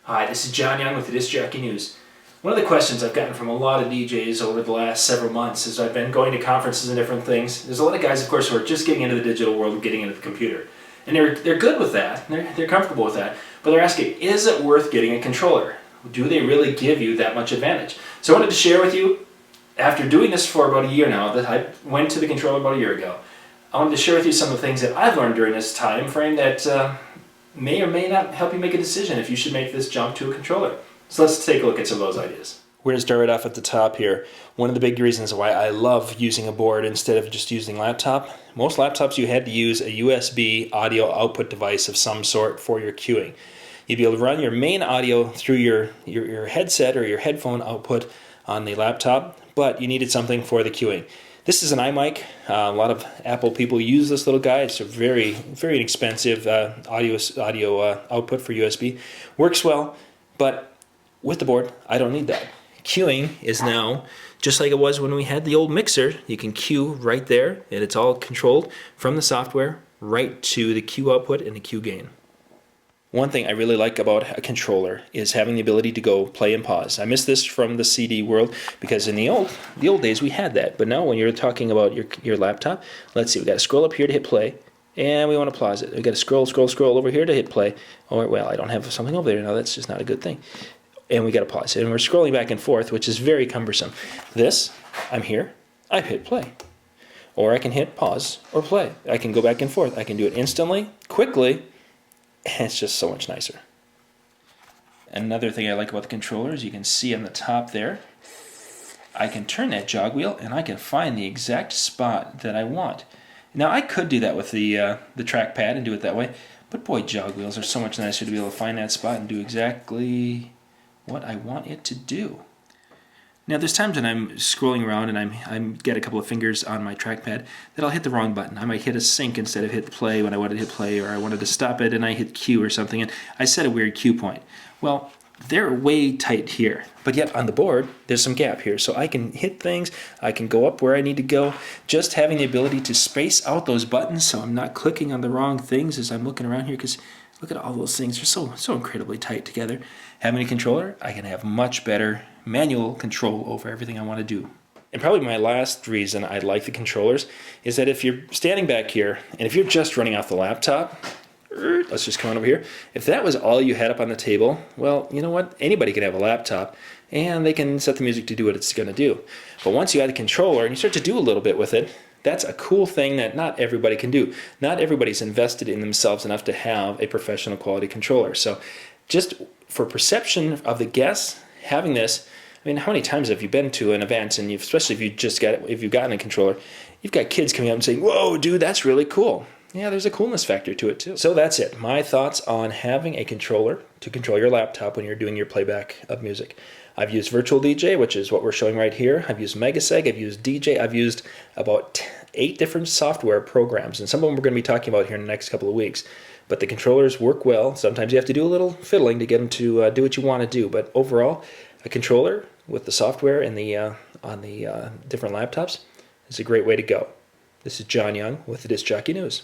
Hi, this is John Young with the Jockey News. One of the questions I've gotten from a lot of DJs over the last several months as I've been going to conferences and different things, there's a lot of guys, of course, who are just getting into the digital world, getting into the computer. And they're good with that, they're comfortable with that, but they're asking, is it worth getting a controller? Do they really give you that much advantage? So I wanted to share with you, after doing this for about a year now, that I went to the controller about a year ago, I wanted to share with you some of the things that I've learned during this time frame that may or may not help you make a decision if you should make this jump to a controller. So let's take a look at some of those ideas. We're going to start right off at the top here. One of the big reasons why I love using a board instead of just using laptop. Most laptops you had to use a USB audio output device of some sort for your cueing. You'd be able to run your main audio through your headset or your headphone output on the laptop, but you needed something for the cueing. This is an iMic. A lot of Apple people use this little guy. It's a very, very inexpensive audio output for USB. Works well, but with the board, I don't need that. Cueing is now just like it was when we had the old mixer. You can cue right there, and it's all controlled from the software right to the cue output and the cue gain. One thing I really like about a controller is having the ability to go play and pause. I miss this from the CD world because in the old days we had that, but now when you're talking about your laptop, let's see, we got to scroll up here to hit play, and we want to pause it. We got to scroll over here to hit play. Oh well, I don't have something over there now. That's just not a good thing. And we got to pause it, and we're scrolling back and forth, which is very cumbersome. This, I'm here, I hit play, or I can hit pause or play. I can go back and forth. I can do it instantly, quickly. It's just so much nicer. Another thing I like about the controller is you can see on the top there, I can turn that jog wheel and I can find the exact spot that I want. Now I could do that with the trackpad and do it that way, but boy, jog wheels are so much nicer to be able to find that spot and do exactly what I want it to do. Now there's times when I'm scrolling around and I get a couple of fingers on my trackpad that I'll hit the wrong button. I might hit a sync instead of hit the play when I wanted to hit play, or I wanted to stop it and I hit Q or something, and I set a weird cue point. Well, they're way tight here, but yet on the board there's some gap here, so I can hit things, I can go up where I need to go. Just having the ability to space out those buttons so I'm not clicking on the wrong things as I'm looking around here, because look at all those things, they're so incredibly tight together. Having a controller, I can have much better manual control over everything I want to do. And probably my last reason I like the controllers is that if you're standing back here, and if you're just running off the laptop, let's just come on over here, if that was all you had up on the table, well, you know what, anybody can have a laptop, and they can set the music to do what it's going to do. But once you add a controller and you start to do a little bit with it, that's a cool thing that not everybody can do. Not everybody's invested in themselves enough to have a professional quality controller. So just for perception of the guests, having this, I mean, how many times have you been to an event, and especially if you've gotten a controller, you've got kids coming up and saying, "Whoa, dude, that's really cool." Yeah, there's a coolness factor to it too. So that's it. My thoughts on having a controller to control your laptop when you're doing your playback of music. I've used Virtual DJ, which is what we're showing right here. I've used Megaseg, I've used DJ, I've used about 8 different software programs, and some of them we're going to be talking about here in the next couple of weeks. But the controllers work well. Sometimes you have to do a little fiddling to get them to do what you want to do. But overall, a controller with the software and on the different laptops is a great way to go. This is John Young with the Jockey News.